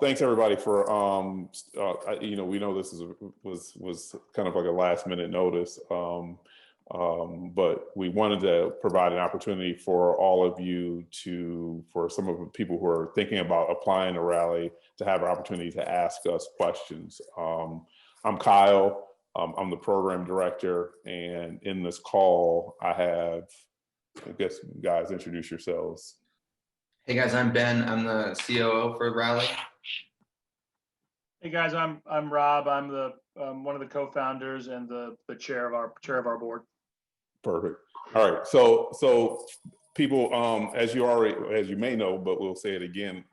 Thanks everybody for, we know this was kind of like a last minute notice, but we wanted to provide an opportunity for all of you for some of the people who are thinking about applying to Rally to have an opportunity to ask us questions. I'm Kyle, I'm the program director, and in this call, I guess guys, introduce yourselves. Hey guys, I'm Ben. I'm the COO for Rally. Hey guys, I'm Rob. I'm the one of the co-founders and the chair of our board. Perfect. All right. So people, as you may know, but we'll say it again.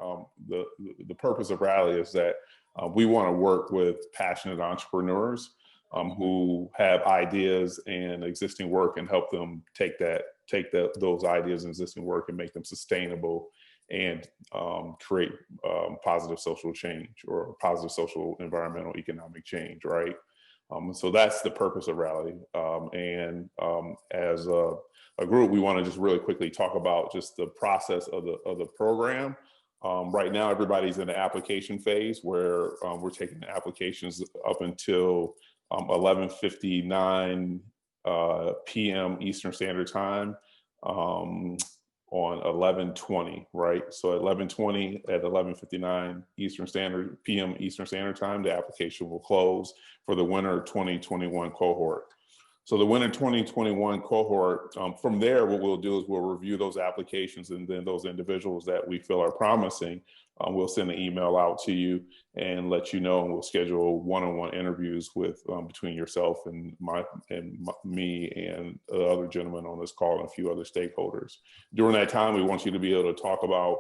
The purpose of Rally is that we want to work with passionate entrepreneurs who have ideas and existing work and help them take those ideas and existing work and make them sustainable and create positive social change or positive social, environmental, economic change, right? So that's the purpose of Rally. As a group, we want to just really quickly talk about just the process of the program. Right now, everybody's in the application phase where we're taking applications up until 11:59 p.m. Eastern Standard Time. On 11/20, right? So at 11/20 at 11:59 p.m. Eastern Standard Time, the application will close for the winter 2021 cohort. So the winter 2021 cohort, from there, what we'll do is we'll review those applications, and then those individuals that we feel are promising, we'll send an email out to you and let you know, and we'll schedule one-on-one interviews with between yourself and me and the other gentleman on this call and a few other stakeholders. During that time, we want you to be able to talk about,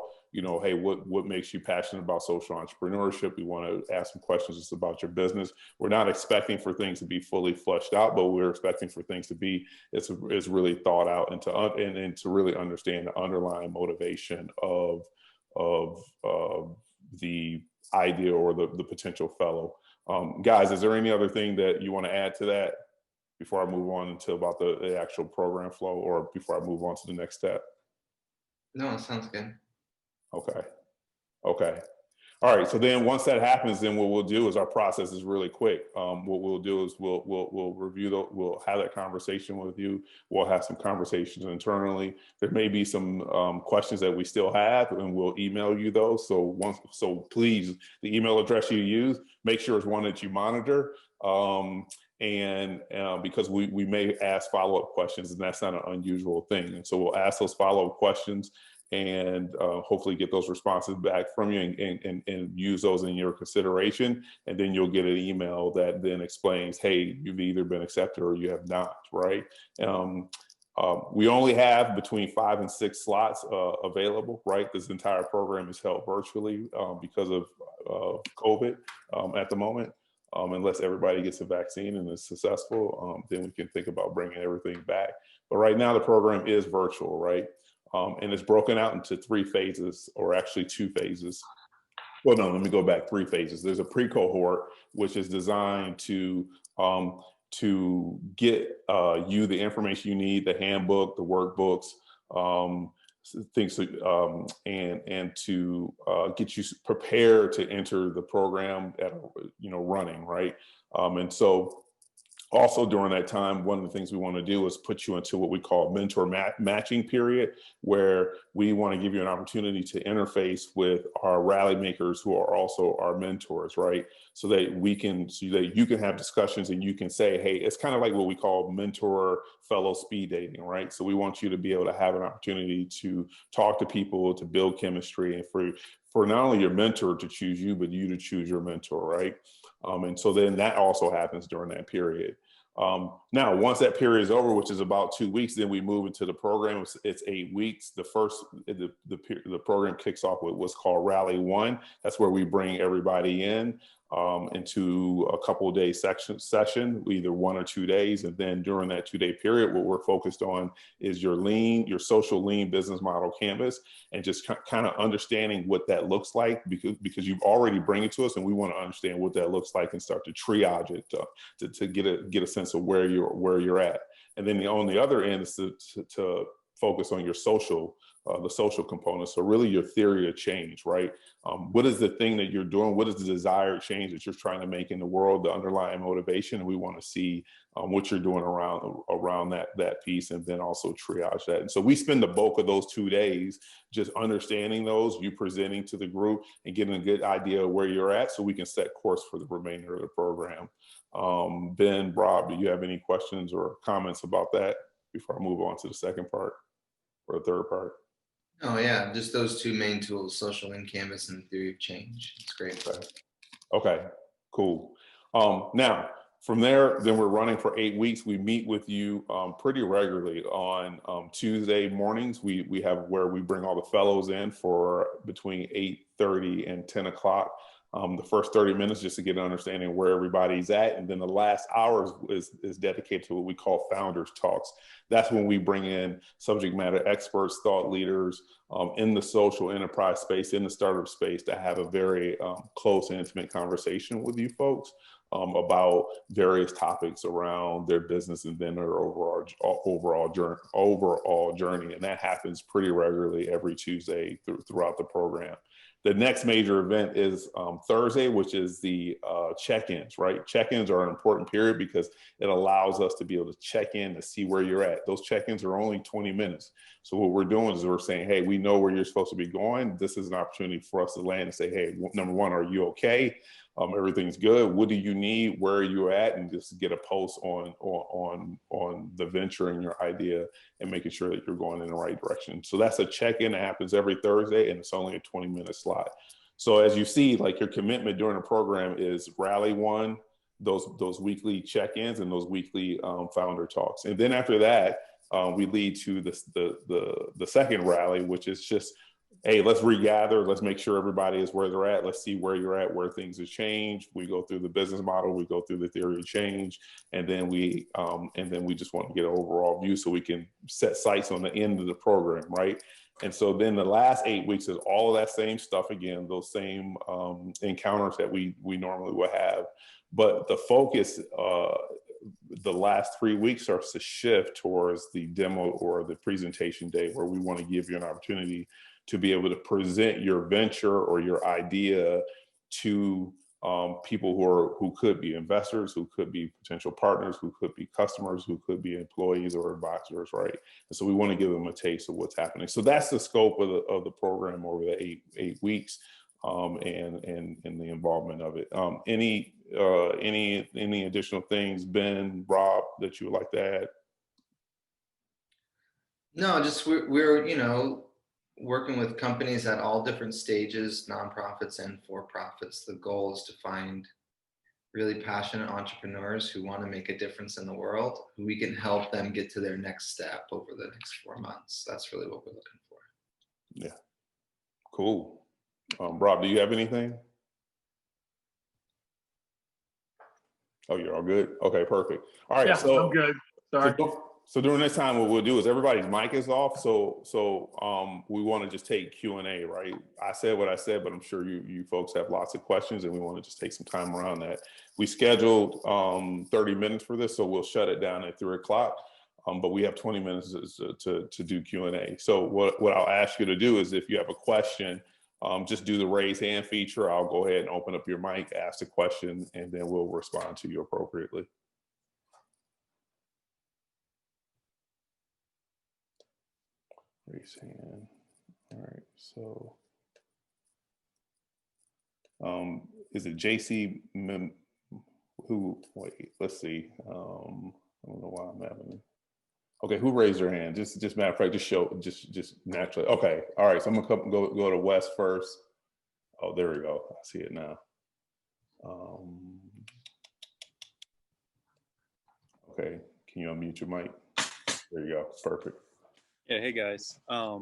hey, what makes you passionate about social entrepreneurship? We want to ask some questions just about your business. We're not expecting for things to be fully fleshed out, but we're expecting for things to be, it's really thought out and to really understand the underlying motivation of the idea or the potential fellow. Guys, is there any other thing that you want to add to that before I move on to about the actual program flow, or before I move on to the next step? No, it sounds good. Okay. All right. So then once that happens, then what we'll do is our process is really quick. What we'll do is we'll review we'll have that conversation with you. We'll have some conversations internally. There may be some questions that we still have, and we'll email you those. So please, the email address you use, make sure it's one that you monitor. Because we may ask follow-up questions, and that's not an unusual thing. And so we'll ask those follow-up questions and hopefully get those responses back from you and use those in your consideration. And then you'll get an email that then explains, hey, you've either been accepted or you have not, right? We only have between 5 and 6 slots available, right? This entire program is held virtually because of COVID at the moment. Unless everybody gets a vaccine and is successful, then we can think about bringing everything back. But right now the program is virtual, right? And it's broken out into 3 phases, or actually 2 phases. Well, no, let me go back 3 phases. There's a pre-cohort, which is designed to get you the information you need, the handbook, the workbooks, things, and to get you prepared to enter the program at running, right? And so also during that time, one of the things we want to do is put you into what we call mentor matching period, where we want to give you an opportunity to interface with our rally makers who are also our mentors, right? So that you can have discussions and you can say, hey, it's kind of like what we call mentor fellow speed dating, right? So we want you to be able to have an opportunity to talk to people, to build chemistry, and for not only your mentor to choose you, but you to choose your mentor, right? And so then that also happens during that period. Now, once that period is over, which is about 2 weeks, then we move into the program. It's 8 weeks. The program kicks off with what's called Rally 1. That's where we bring everybody in into a couple of day session, either 1 or 2 days. And then during that 2-day period, what we're focused on is your social lean business model canvas, and just kind of understanding what that looks like, because you've already bring it to us, and we want to understand what that looks like and start to triage it to get a sense of where you're at. And then on the other end is to focus on your social the social component. So really your theory of change, right? What is the thing that you're doing? What is the desired change that you're trying to make in the world, the underlying motivation? And we want to see what you're doing around that piece, and then also triage that. And so we spend the bulk of those 2 days just understanding those, you presenting to the group and getting a good idea of where you're at so we can set course for the remainder of the program. Ben, Rob, do you have any questions or comments about that before I move on to the second part or the third part? Oh yeah, just those two main tools, social in-canvas and theory of change. It's great. Okay, cool. Now, from there, then we're running for 8 weeks. We meet with you pretty regularly on Tuesday mornings. We have where we bring all the fellows in for between 8:30 and 10 o'clock. The first 30 minutes just to get an understanding of where everybody's at. And then the last hour is dedicated to what we call Founders Talks. That's when we bring in subject matter experts, thought leaders in the social enterprise space, in the startup space, to have a very close and intimate conversation with you folks about various topics around their business and then their overall journey. And that happens pretty regularly every Tuesday throughout the program. The next major event is Thursday, which is the check-ins, right? Check-ins are an important period because it allows us to be able to check in to see where you're at. Those check-ins are only 20 minutes. So what we're doing is we're saying, hey, we know where you're supposed to be going. This is an opportunity for us to land and say, hey, number one, are you okay? Everything's good. What do you need? Where are you at? And just get a pulse on the venture and your idea and making sure that you're going in the right direction. So that's a check-in that happens every Thursday, and it's only a 20-minute slot. So as you see, like your commitment during the program is Rally 1, those weekly check-ins and those weekly founder talks. And then after that, we lead to the second rally, which is just, hey, let's regather. Let's make sure everybody is where they're at. Let's see where you're at, where things have changed. We go through the business model. We go through the theory of change, and then we just want to get an overall view so we can set sights on the end of the program, right? And so then the last 8 weeks is all of that same stuff again, those same encounters that we normally would have, but the focus the last 3 weeks starts to shift towards the demo or the presentation day, where we want to give you an opportunity to be able to present your venture or your idea to people who could be investors, who could be potential partners, who could be customers, who could be employees or advisors, right? And so we want to give them a taste of what's happening. So that's the scope of the program over the eight weeks, and the involvement of it. Any additional things, Ben, Rob, that you would like to add? No, just we're working with companies at all different stages, nonprofits and for-profits. The goal is to find really passionate entrepreneurs who want to make a difference in the world, who we can help them get to their next step over the next 4 months. That's really what we're looking for. Yeah, cool. Rob, do you have anything? Oh, you're all good? Okay, perfect. All right, Yeah, so I'm good. Sorry. So during this time, what we'll do is everybody's mic is off. So we want to just take Q&A, right? I said what I said, but I'm sure you folks have lots of questions, and we want to just take some time around that. We scheduled 30 minutes for this, so we'll shut it down at 3 o'clock. But we have 20 minutes to do Q&A. So what I'll ask you to do is, if you have a question, just do the raise hand feature. I'll go ahead and open up your mic, ask the question, and then we'll respond to you appropriately. Raise hand. All right, so is it JC wait, let's see. I don't know why I'm having. Okay, who raised their hand? Just matter of fact, just naturally. Okay, all right, so I'm gonna go to Wes first. Oh, there we go. I see it now. Okay, can you unmute your mic? There you go, perfect. Yeah, hey guys. I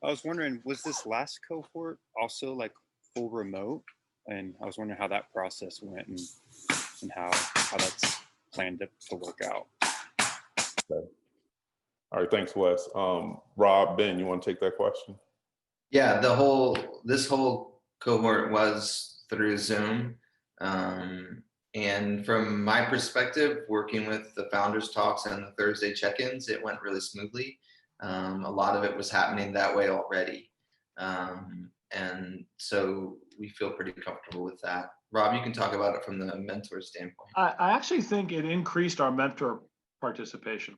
was wondering, was this last cohort also like full remote? And I was wondering how that process went and how that's planned to work out. Okay. All right, thanks, Wes. Rob, Ben, you want to take that question? Yeah, this whole cohort was through Zoom. And from my perspective, working with the Founders Talks and the Thursday check-ins, it went really smoothly. A lot of it was happening that way already. And so we feel pretty comfortable with that. Rob, you can talk about it from the mentor standpoint. I actually think it increased our mentor participation,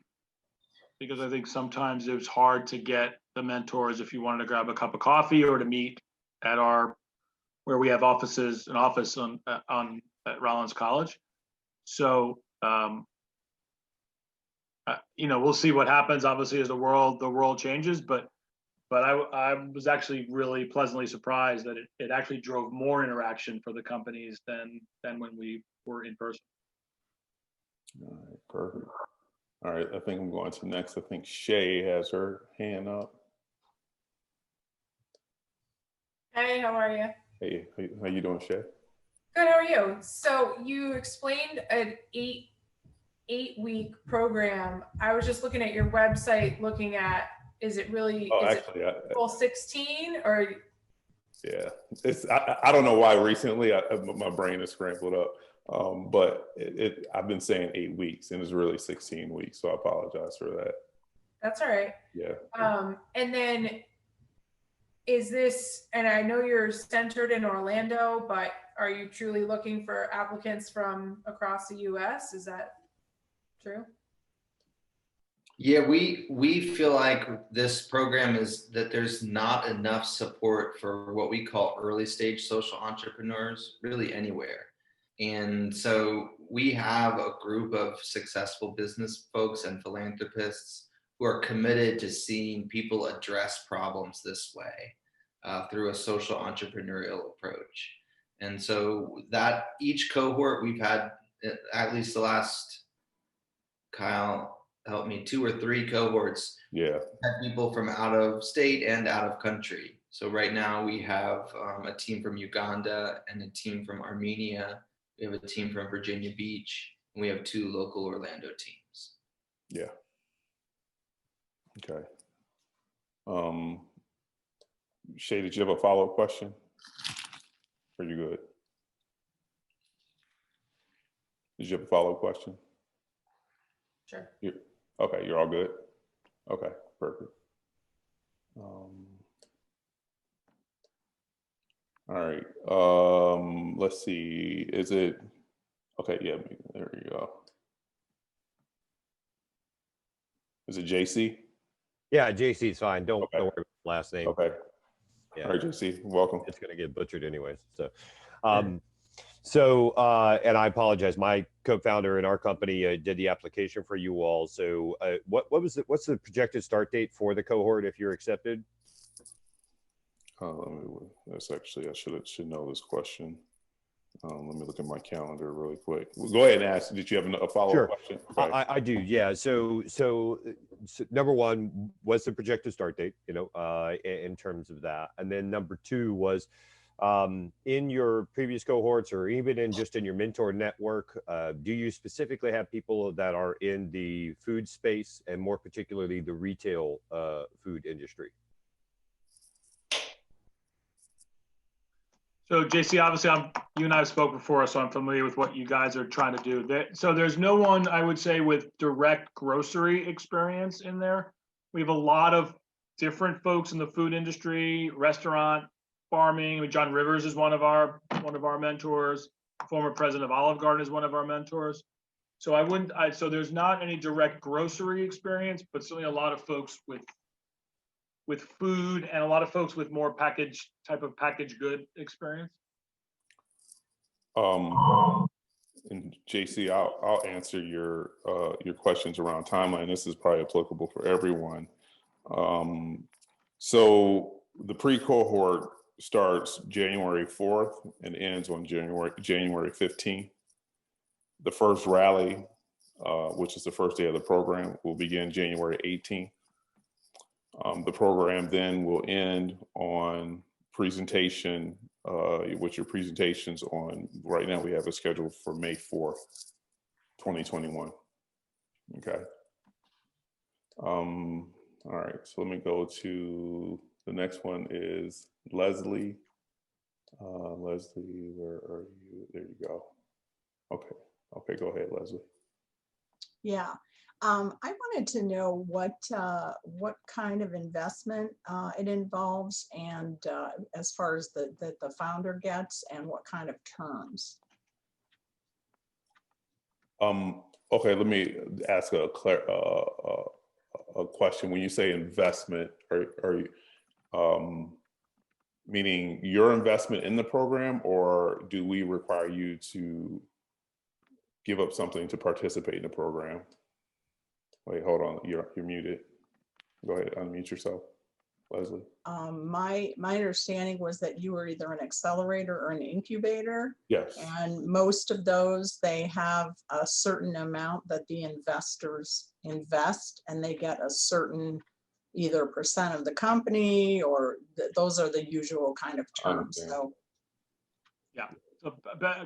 because I think sometimes it was hard to get the mentors if you wanted to grab a cup of coffee or to meet at where we have an office at Rollins College. So, we'll see what happens, obviously, as the world changes, but I was actually really pleasantly surprised that it actually drove more interaction for the companies than when we were in person. All right, perfect. All right, I think I'm going to next. I think Shay has her hand up. Hey, how are you? Hey, how you doing, Shay? Good, how are you? So you explained an eight-week program. I was just looking at your website, looking at, is it full 16 or? Yeah, I don't know why recently my brain is scrambled up, but I've been saying 8 weeks and it's really 16 weeks, so I apologize for that. That's all right. Yeah. And then is this, and I know you're centered in Orlando, but are you truly looking for applicants from across the US? Is that true? Yeah, we feel like this program is that there's not enough support for what we call early stage social entrepreneurs really anywhere. And so we have a group of successful business folks and philanthropists who are committed to seeing people address problems this way through a social entrepreneurial approach. And so that each cohort we've had, at least the last, Kyle, help me, 2 or 3 cohorts. Yeah. Had people from out of state and out of country. So right now we have a team from Uganda and a team from Armenia. We have a team from Virginia Beach, and we have 2 local Orlando teams. Yeah. Okay. Shay, did you have a follow-up question? Are you good? Did you have a follow-up question? Sure. Okay, you're all good? Okay, perfect. All right, let's see, is it, okay, yeah, there you go. Is it JC? Yeah, JC is fine. Don't Okay. worry about the last name. Okay, Yeah. all right, JC, welcome. It's going to get butchered anyways. So, and I apologize. My co-founder in our company did the application for you all. So, what's the projected start date for the cohort if you're accepted? That's actually, I should know this question. Let me look at my calendar really quick. Well, go ahead and ask. Did you have a follow-up question? Okay. I do. Yeah. So number one, what's the projected start date? In terms of that, and then number 2 was, in your previous cohorts or even in your mentor network, do you specifically have people that are in the food space and more particularly the retail food industry? So JC, obviously you and I have spoke before, so I'm familiar with what you guys are trying to do. So there's no one, I would say, with direct grocery experience in there. We have a lot of different folks in the food industry, restaurant, farming. I mean, John Rivers is one of our mentors. Former president of Olive Garden is one of our mentors. So so there's not any direct grocery experience, but certainly a lot of folks with food and a lot of folks with more packaged good experience. And JC, I'll answer your questions around timeline. This is probably applicable for everyone. So the pre-cohort starts January 4th and ends on January 15th. The first rally, which is the first day of the program, will begin January 18th. The program then will end on presentation, which your presentations on, right now we have a schedule for May 4th, 2021. Okay. All right, so let me go to the next one is Leslie. Leslie, where are you? There you go. Okay, go ahead, Leslie. Yeah, I wanted to know what kind of investment it involves, and as far as the founder gets, and what kind of terms. Okay, let me ask a question. When you say investment, are you meaning your investment in the program, or do we require you to give up something to participate in the program? Wait, hold on. You're muted. Go ahead, unmute yourself, Leslie. My understanding was that you were either an accelerator or an incubator. Yes. And most of those, they have a certain amount that the investors invest, and they get a certain either percent of the company, or those are the usual kind of terms. So yeah. So,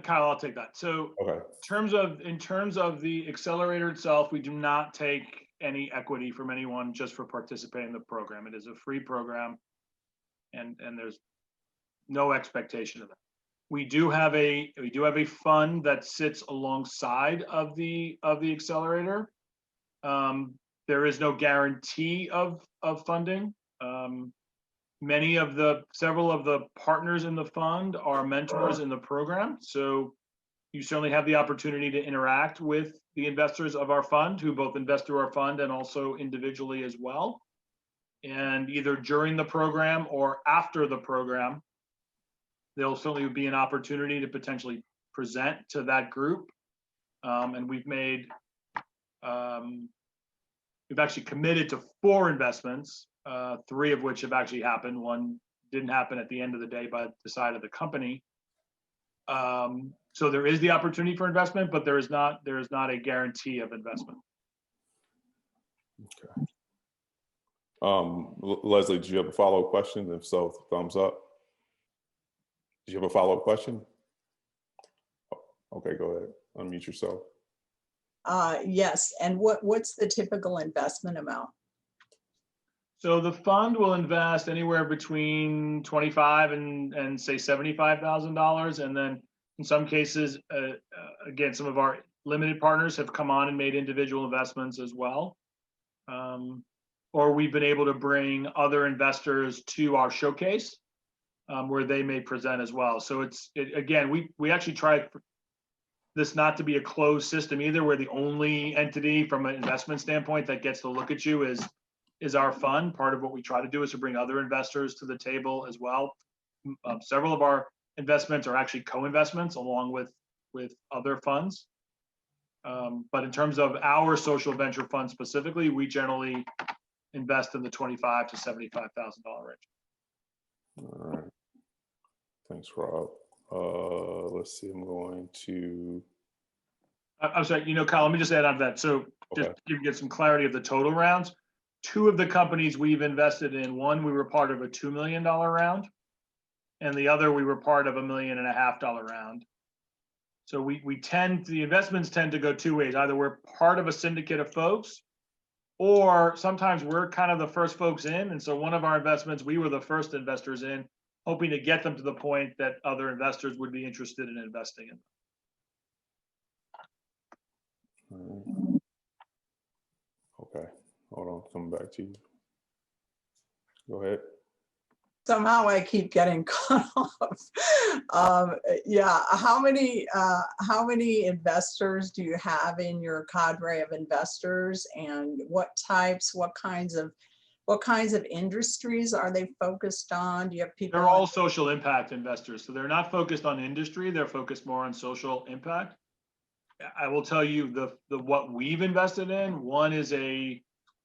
Kyle, I'll take that. So okay. In terms of the accelerator itself, we do not take any equity from anyone just for participating in the program. It is a free program, and there's no expectation of that. We do have a fund that sits alongside of the accelerator. There is no guarantee of funding. Several of the partners in the fund are mentors in the program. So you certainly have the opportunity to interact with the investors of our fund, who both invest through our fund and also individually as well. And either during the program or after the program, there'll certainly be an opportunity to potentially present to that group. And we've actually committed to 4 investments, 3 of which have actually happened. One didn't happen at the end of the day by the side of the company. So there is the opportunity for investment, but there is not a guarantee of investment. Okay. Leslie, did you have a follow-up question? If so, thumbs up. Did you have a follow-up question? Okay, go ahead. Unmute yourself. yes. And what's the typical investment amount? So the fund will invest anywhere between $25,000 and say $75,000, and then in some cases, again, some of our limited partners have come on and made individual investments as well. Or we've been able to bring other investors to our showcase where they may present as well. So again, we actually try this not to be a closed system either, where the only entity from an investment standpoint that gets to look at you is our fund. Part of what we try to do is to bring other investors to the table as well. Several of our investments are actually co-investments along with other funds. But in terms of our social venture fund specifically, we generally invest in the $25,000 to $75,000 range. All right. Thanks, Rob. Let's see, I'm going to. I'm sorry, Kyle, let me just add on to that. So just to get some clarity of the total rounds, 2 of the companies we've invested in, one, we were part of a $2 million round, and the other, we were part of $1.5 million round. So the investments tend to go 2 ways. Either we're part of a syndicate of folks, or sometimes we're kind of the first folks in. And so one of our investments, we were the first investors in, hoping to get them to the point that other investors would be interested in investing in them. Okay, hold on, coming back to you. Go ahead. Somehow I keep getting cut off. Yeah, how many investors do you have in your cadre of investors, and what kinds of industries are they focused on? Do you have people? They're all social impact investors, so they're not focused on industry. They're focused more on social impact. I will tell you what we've invested in. One is an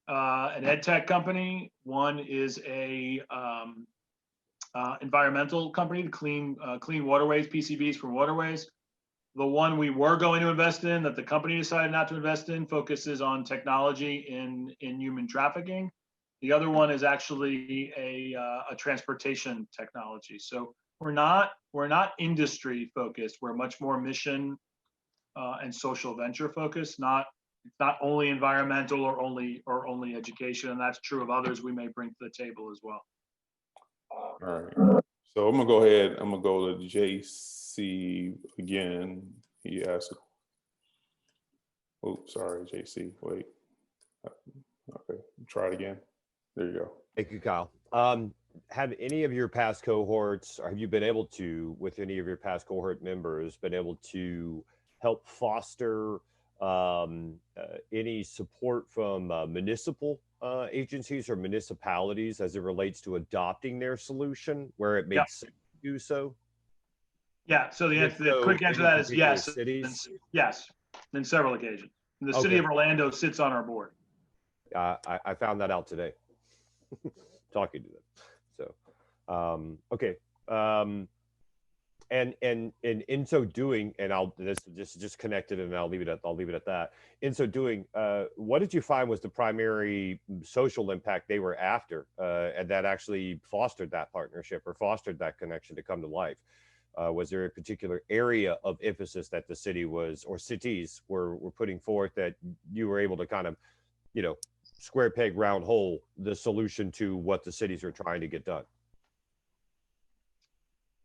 ed tech company. One is a environmental company, clean waterways, PCBs for waterways. The one we were going to invest in that the company decided not to invest in focuses on technology in human trafficking. The other one is actually a transportation technology. So we're not industry focused. We're much more mission and social venture focused. Not only environmental or only education, and that's true of others we may bring to the table as well. All right. So I'm gonna go ahead. I'm gonna go to JC again. He asked. Oh, sorry, JC. Wait. Okay, try it again. There you go. Thank you, Kyle. Have any of your past cohorts, or have you been able to, with any of your past cohort members, been able to help foster any support from municipal agencies or municipalities as it relates to adopting their solution where it makes sense to do so? Yeah, so the quick answer to that is yes. Cities? Yes, in several occasions. The city of Orlando sits on our board. I found that out today, talking to them. So, okay. And in so doing, and this is just connected, and I'll leave it at that. In so doing, what did you find was the primary social impact they were after, and that actually fostered that partnership or fostered that connection to come to life? Was there a particular area of emphasis that the city was, or cities were putting forth that you were able to kind of, square peg round hole the solution to what the cities are trying to get done?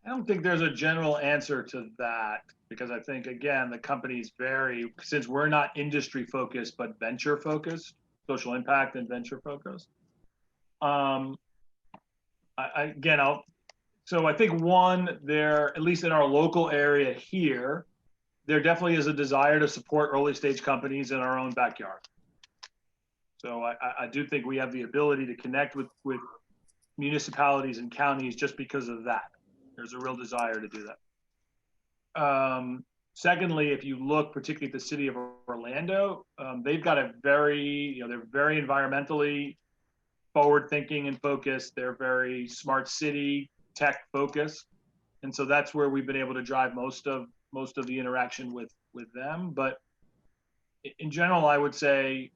I don't think there's a general answer to that, because I think, again, the companies vary, since we're not industry focused, but venture focused, social impact and venture focused. So I think there, at least in our local area here, there definitely is a desire to support early stage companies in our own backyard. So I do think we have the ability to connect with municipalities and counties just because of that. There's a real desire to do that. Secondly, if you look particularly at the city of Orlando, they've got they're very environmentally forward thinking and focused. They're very smart city tech focused. And so that's where we've been able to drive most of the interaction with them. But in general, I would say,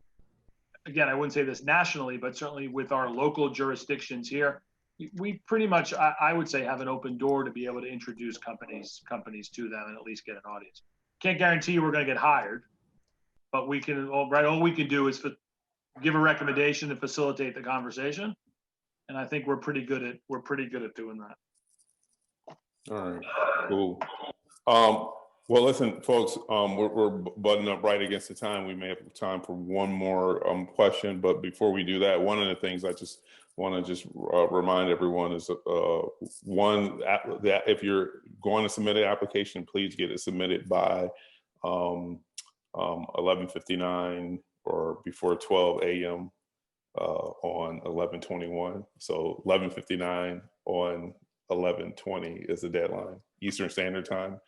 again, I wouldn't say this nationally, but certainly with our local jurisdictions here, we pretty much, I would say, have an open door to be able to introduce companies to them and at least get an audience. Can't guarantee you we're going to get hired, but all we can do is give a recommendation to facilitate the conversation. And I think we're pretty good at doing that. All right, cool. Well, listen, folks, we're buttoning up right against the time. We may have time for one more question, but before we do that, one of the things I just want to remind everyone is that if you're going to submit an application, please get it submitted by 11:59 or before 12 a.m. On 11/21. So 11:59 on 11/20 is the deadline, Eastern Standard Time.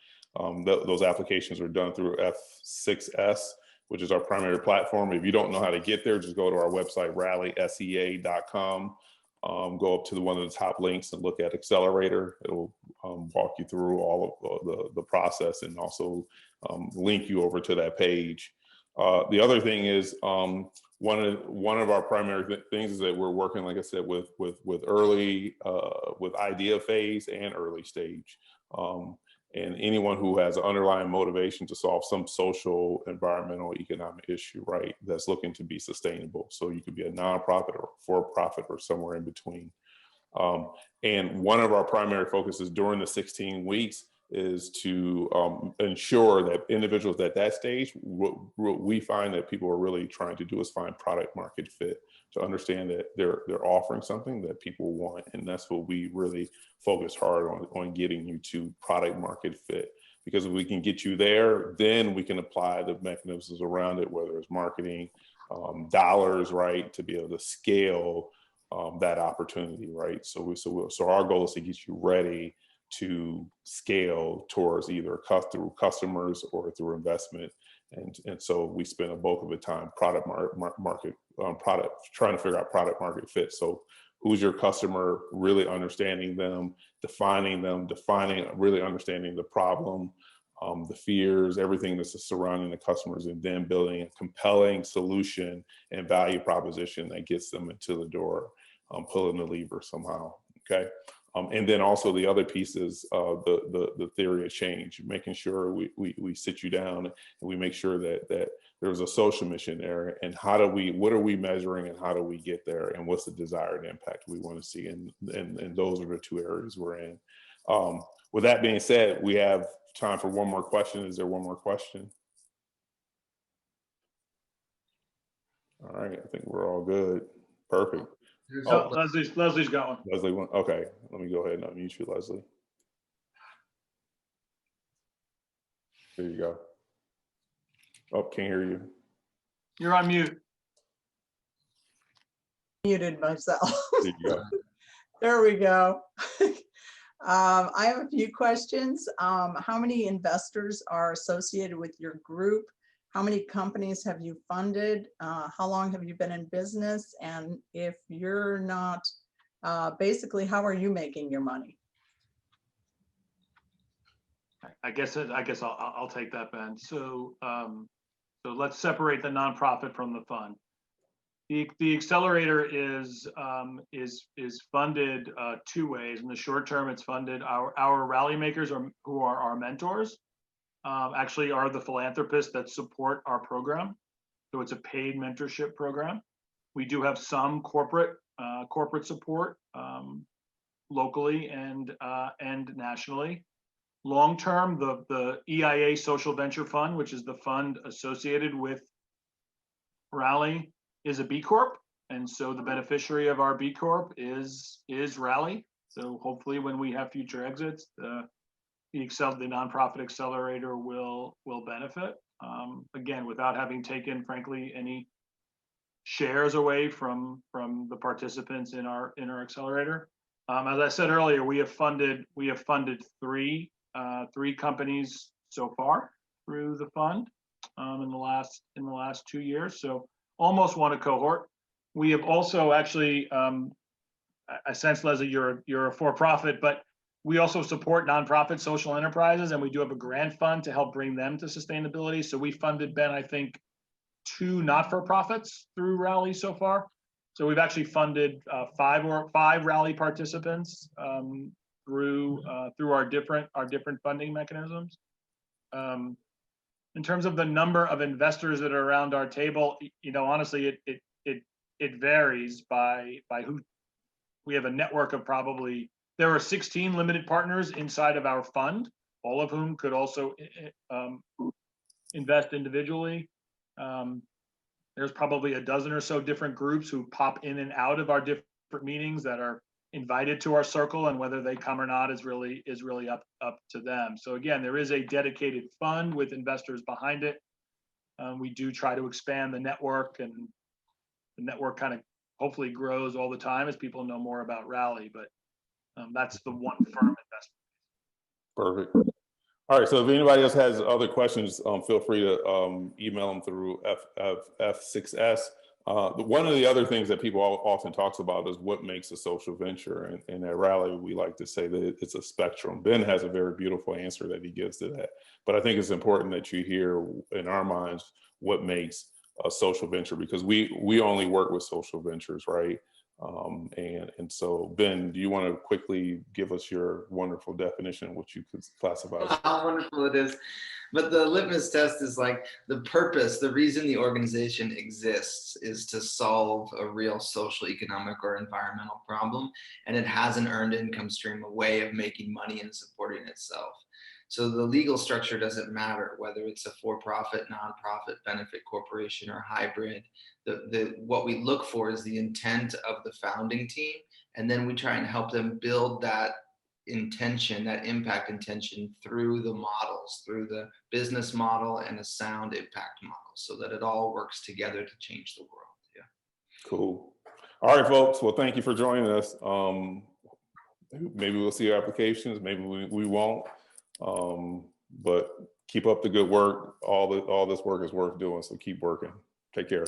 Those applications are done through F6S, which is our primary platform. If you don't know how to get there, just go to our website, rallysea.com. Go up to one of the top links and look at Accelerator. It'll walk you through all of the process and also link you over to that page. The other thing is one of our primary things is that we're working, like I said, with early with idea phase and early stage. And anyone who has an underlying motivation to solve some social, environmental, economic issue, right, that's looking to be sustainable. So you could be a nonprofit or for-profit or somewhere in between. And one of our primary focuses during the 16 weeks is to ensure that individuals at that stage, what we find that people are really trying to do is find product market fit, to understand that they're offering something that people want. And that's what we really focus hard on getting you to product market fit. Because if we can get you there, then we can apply the mechanisms around it, whether it's marketing, dollars, right, to be able to scale that opportunity, right? So our goal is to get you ready to scale towards either through customers or through investment. And so we spend a bulk of the time trying to figure out product market fit. So who's your customer, really understanding them, really understanding the problem, the fears, everything that's surrounding the customers, and then building a compelling solution and value proposition that gets them into the door, pulling the lever somehow, okay? And then also the other piece is the theory of change, making sure we sit you down and we make sure that there's a social mission there, and what are we measuring and how do we get there, and what's the desired impact we want to see, and those are the two areas we're in. With that being said, we have time for one more question. Is there one more question? All right, I think we're all good. Perfect. Oh, Leslie's going. Leslie, okay, let me go ahead and unmute you, Leslie. There you go. Oh, can't hear you. You're on mute. Muted myself. There you go. There we go. I have a few questions. How many investors are associated with your group? How many companies have you funded? How long have you been in business? And if you're not, basically, how are you making your money? I guess I'll take that, Ben. So let's separate the nonprofit from the fund. The accelerator is funded two ways. In the short term, it's funded our rally makers, who are our mentors, actually are the philanthropists that support our program. So it's a paid mentorship program. We do have some corporate support locally and nationally. Long term, the EIA Social Venture Fund, which is the fund associated with Rally, is a B Corp, and so the beneficiary of our B Corp is Rally. So hopefully, when we have future exits, the nonprofit accelerator will benefit. Again, without having taken, frankly, any shares away from the participants in our accelerator. As I said earlier, we have funded three companies so far through the fund in the last 2 years. So almost won a cohort. We have also actually, I sense, Leslie, you're a for-profit, but we also support nonprofit social enterprises, and we do have a grant fund to help bring them to sustainability. So we funded, Ben, I think, 2 not-for-profits through Rally so far. So we've actually funded 5 Rally participants through our different funding mechanisms. In terms of the number of investors that are around our table, honestly, it varies by who. We have a network of there are 16 limited partners inside of our fund, all of whom could also invest individually. There's probably a dozen or so different groups who pop in and out of our different meetings that are invited to our circle, and whether they come or not is really up to them. So again, there is a dedicated fund with investors behind it. We do try to expand the network, and the network kind of hopefully grows all the time as people know more about Rally, but that's the one firm investment. Perfect. All right, so if anybody else has other questions, feel free to email them through F6S. One of the other things that people often talks about is what makes a social venture. And at Rally, we like to say that it's a spectrum. Ben has a very beautiful answer that he gives to that. But I think it's important that you hear, in our minds, what makes a social venture, because we only work with social ventures, right? And so, Ben, do you want to quickly give us your wonderful definition, what you could classify as? How wonderful it is. But the litmus test is like the purpose, the reason the organization exists is to solve a real social, economic, or environmental problem. And it has an earned income stream, a way of making money and supporting itself. So the legal structure doesn't matter, whether it's a for-profit, nonprofit, benefit corporation, or hybrid. What we look for is the intent of the founding team, and then we try and help them build that intention, that impact intention, through the models, through the business model and a sound impact model, so that it all works together to change the world. Yeah. Cool. All right, folks. Well, thank you for joining us. Maybe we'll see your applications. Maybe we won't. But keep up the good work. All this work is worth doing. So keep working. Take care.